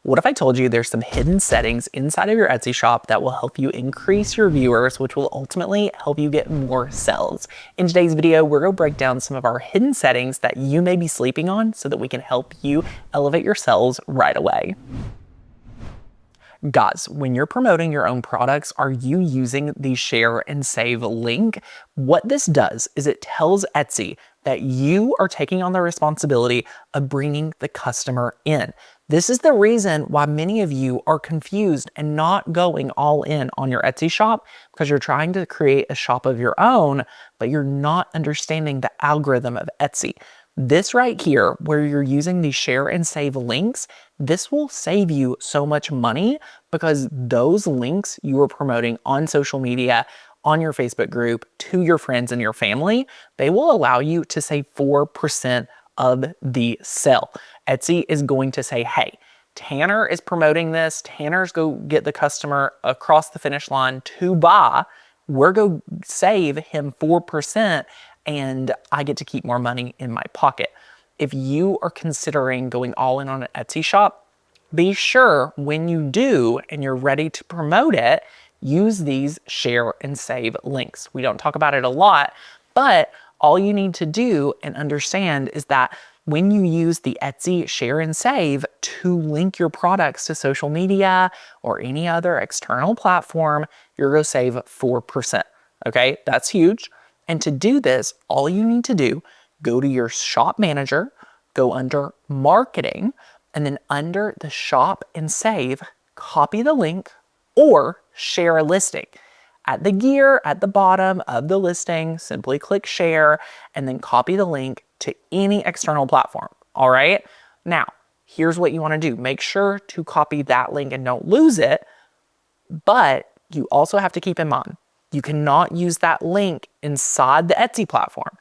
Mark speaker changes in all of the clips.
Speaker 1: What if I told you there's some hidden settings inside of your Etsy shop that will help you increase your viewers, which will ultimately help you get more sales? In today's video, we're going to break down some of our hidden settings that you may be sleeping on so that we can help you elevate your sales right away. Guys, when you're promoting your own products, are you using the share and save link? What this does is it tells Etsy that you are taking on the responsibility of bringing the customer in. This is the reason why many of you are confused and not going all in on your Etsy shop, because you're trying to create a shop of your own, but you're not understanding the algorithm of Etsy. This right here, where you're using the share and save links, this will save you so much money because those links you are promoting on social media, on your Facebook group, to your friends and your family, they will allow you to save 4% of the sale. Etsy is going to say, hey, Tanner is promoting this. Tanner's go get the customer across the finish line to buy. We're going to save him 4%. And I get to keep more money in my pocket. If you are considering going all in on an Etsy shop, be sure when you do and you're ready to promote it, use these share and save links. We don't talk about it a lot, but all you need to do and understand is that when you use the Etsy share and save to link your products to social media or any other external platform, you're going to save 4%. Okay, that's huge. And to do this, all you need to do, go to your shop manager, go under marketing, and then under the shop and save, copy the link or share a listing. At the gear at the bottom of the listing, simply click share and then copy the link to any external platform. All right. Now, here's what you want to do. Make sure to copy that link and don't lose it. But you also have to keep in mind, you cannot use that link inside the Etsy platform,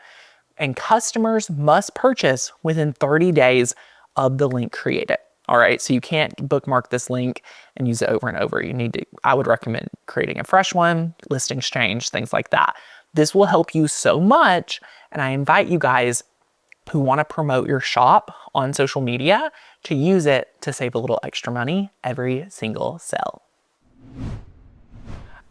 Speaker 1: and customers must purchase within 30 days of the link created. All right, so you can't bookmark this link and use it over and over. You need to, I would recommend creating a fresh one, listings change, things like that. This will help you so much, and I invite you guys who want to promote your shop on social media to use it to save a little extra money every single sale.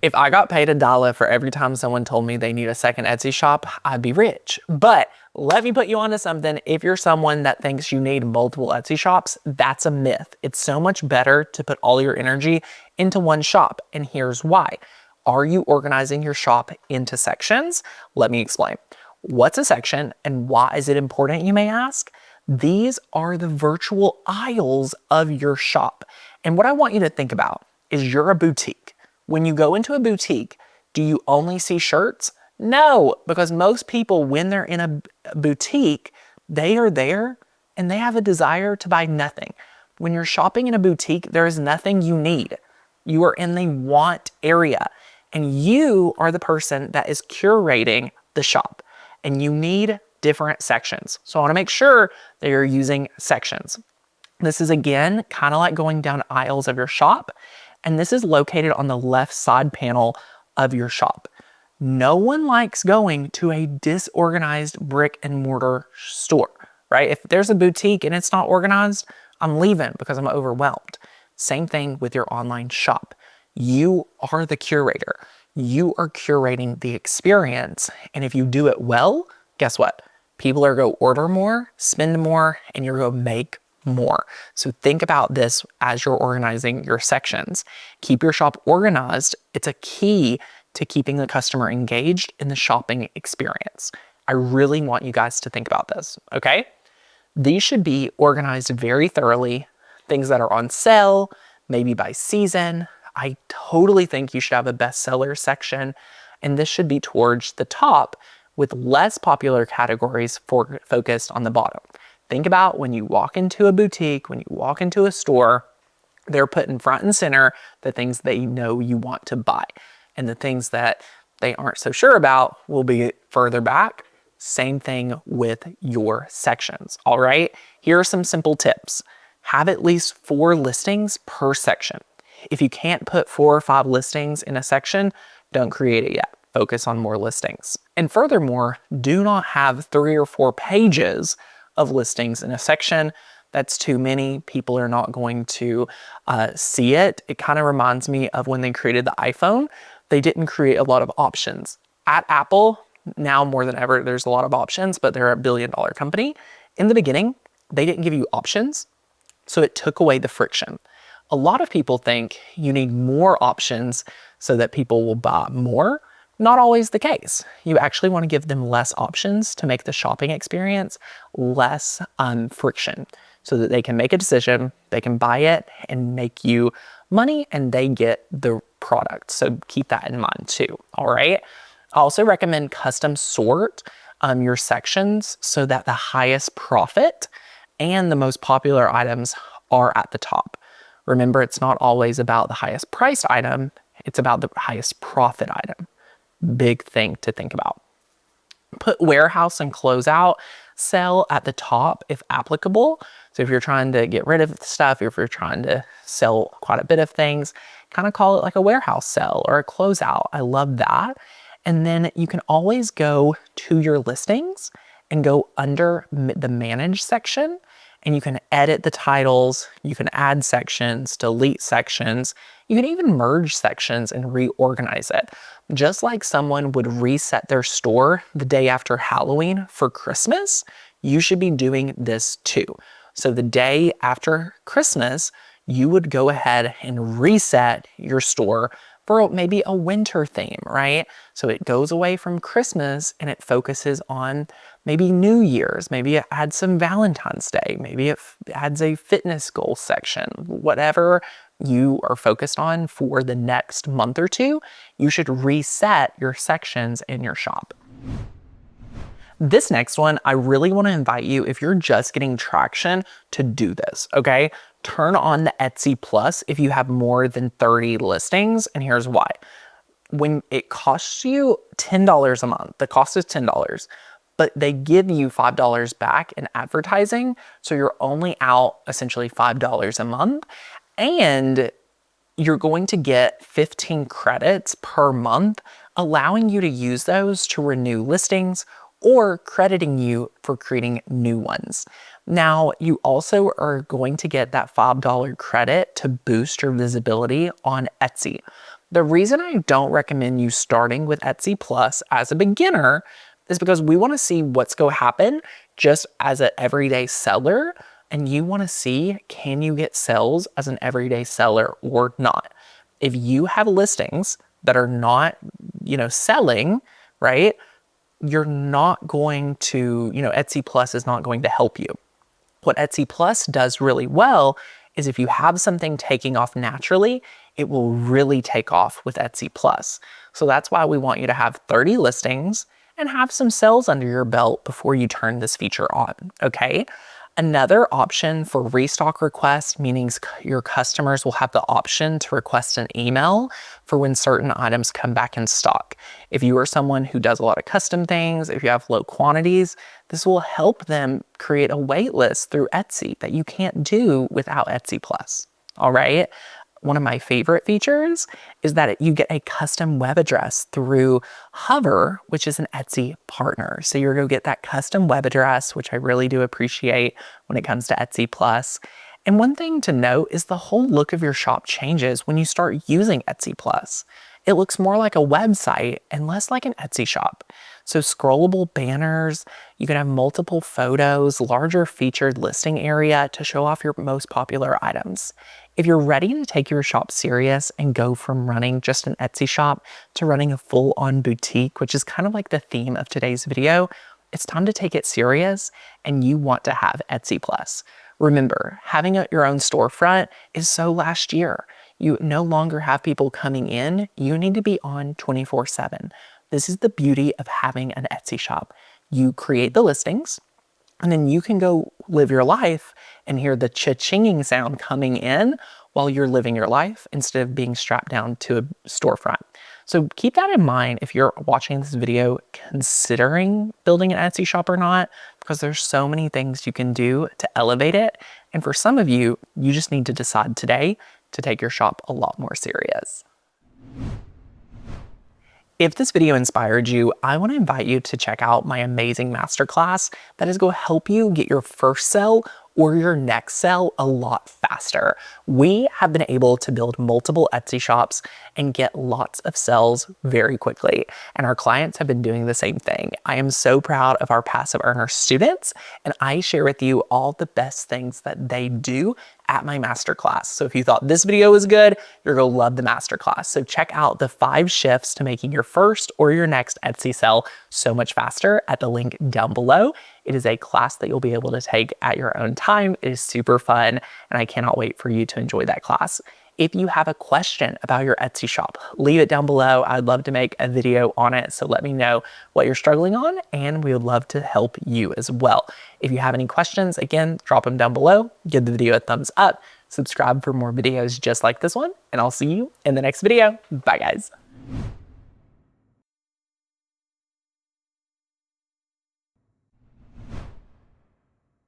Speaker 1: If I got paid $1 for every time someone told me they need a second Etsy shop, I'd be rich. But let me put you onto something. If you're someone that thinks you need multiple Etsy shops, that's a myth. It's so much better to put all your energy into one shop. And here's why. Are you organizing your shop into sections? Let me explain. What's a section and why is it important, you may ask? These are the virtual aisles of your shop. And what I want you to think about is you're a boutique. When you go into a boutique, do you only see shirts? No, because most people, when they're in a boutique, they are there and they have a desire to buy nothing. When you're shopping in a boutique, there is nothing you need. You are in the want area, and you are the person that is curating the shop, and you need different sections. So I want to make sure that you're using sections. This is, again, kind of like going down aisles of your shop. And this is located on the left side panel of your shop. No one likes going to a disorganized brick and mortar store, right? If there's a boutique and it's not organized, I'm leaving because I'm overwhelmed. Same thing with your online shop. You are the curator. You are curating the experience. And if you do it well, guess what? People are going to order more, spend more, and you're going to make more. So think about this as you're organizing your sections. Keep your shop organized. It's a key to keeping the customer engaged in the shopping experience. I really want you guys to think about this, okay? These should be organized very thoroughly. Things that are on sale, maybe by season. I totally think you should have a bestseller section, and this should be towards the top with less popular categories focused on the bottom. Think about when you walk into a boutique, when you walk into a store, they're putting front and center the things they know you want to buy. And the things that they aren't so sure about will be further back. Same thing with your sections, all right? Here are some simple tips. Have at least 4 listings per section. If you can't put 4 or 5 listings in a section, don't create it yet. Focus on more listings. And furthermore, do not have 3 or 4 pages of listings in a section. That's too many. People are not going to see it. It kind of reminds me of when they created the iPhone. They didn't create a lot of options. At Apple, now more than ever, there's a lot of options, but they're a billion-dollar company. In the beginning, they didn't give you options, so it took away the friction. A lot of people think you need more options so that people will buy more. Not always the case. You actually want to give them less options to make the shopping experience less friction so that they can make a decision, they can buy it and make you money, and they get the product. So keep that in mind too, all right? I also recommend custom sort your sections so that the highest profit and the most popular items are at the top. Remember, it's not always about the highest priced item, it's about the highest profit item. Big thing to think about. Put warehouse and closeout sell at the top if applicable. So if you're trying to get rid of stuff, if you're trying to sell quite a bit of things, kind of call it like a warehouse sell or a closeout. I love that. And then you can always go to your listings and go under the manage section, and you can edit the titles, you can add sections, delete sections, you can even merge sections and reorganize it. Just like someone would reset their store the day after Halloween for Christmas, you should be doing this too. So the day after Christmas, you would go ahead and reset your store for maybe a winter theme, right? So it goes away from Christmas and it focuses on maybe New Year's, maybe it adds some Valentine's Day, maybe it adds a fitness goal section. Whatever you are focused on for the next month or two, you should reset your sections in your shop. This next one, I really want to invite you, if you're just getting traction, to do this, okay? Turn on the Etsy Plus if you have more than 30 listings, and here's why. When it costs you $10 a month, the cost is $10, but they give you $5 back in advertising, so you're only out essentially $5 a month, and you're going to get 15 credits per month, allowing you to use those to renew listings or crediting you for creating new ones. Now, you also are going to get that $5 credit to boost your visibility on Etsy. The reason I don't recommend you starting with Etsy Plus as a beginner is because we want to see what's going to happen just as an everyday seller, and you want to see, can you get sales as an everyday seller or not? If you have listings that are not, selling, right? You're not going to, Etsy Plus is not going to help you. What Etsy Plus does really well is if you have something taking off naturally, it will really take off with Etsy Plus. So that's why we want you to have 30 listings and have some sales under your belt before you turn this feature on, okay? Another option for restock requests, meaning your customers will have the option to request an email for when certain items come back in stock. If you are someone who does a lot of custom things, if you have low quantities, this will help them create a wait list through Etsy that you can't do without Etsy Plus, all right? One of my favorite features is that you get a custom web address through Hover, which is an Etsy partner. So you're going to get that custom web address, which I really do appreciate when it comes to Etsy Plus. And one thing to note is the whole look of your shop changes when you start using Etsy Plus. It looks more like a website and less like an Etsy shop. So scrollable banners, you can have multiple photos, larger featured listing area to show off your most popular items. If you're ready to take your shop serious and go from running just an Etsy shop to running a full-on boutique, which is kind of like the theme of today's video, it's time to take it serious and you want to have Etsy Plus. Remember, having your own storefront is so last year. You no longer have people coming in. You need to be on 24/7. This is the beauty of having an Etsy shop. You create the listings, and then you can go live your life and hear the cha-chinging sound coming in while you're living your life instead of being strapped down to a storefront. So keep that in mind if you're watching this video considering building an Etsy shop or not, because there's so many things you can do to elevate it. And for some of you, you just need to decide today to take your shop a lot more serious. If this video inspired you, I want to invite you to check out my amazing masterclass that is going to help you get your first sale or your next sale a lot faster. We have been able to build multiple Etsy shops and get lots of sales very quickly. And our clients have been doing the same thing. I am so proud of our passive earner students, and I share with you all the best things that they do at my masterclass. So if you thought this video was good, you're gonna love the masterclass. So check out the 5 shifts to making your first or your next Etsy sale so much faster at the link down below. It is a class that you'll be able to take at your own time. It is super fun, and I cannot wait for you to enjoy that class. If you have a question about your Etsy shop, leave it down below. I'd love to make a video on it. So let me know what you're struggling on, and we would love to help you as well. If you have any questions, again, drop them down below. Give the video a thumbs up. Subscribe for more videos just like this one, and I'll see you in the next video. Bye, guys.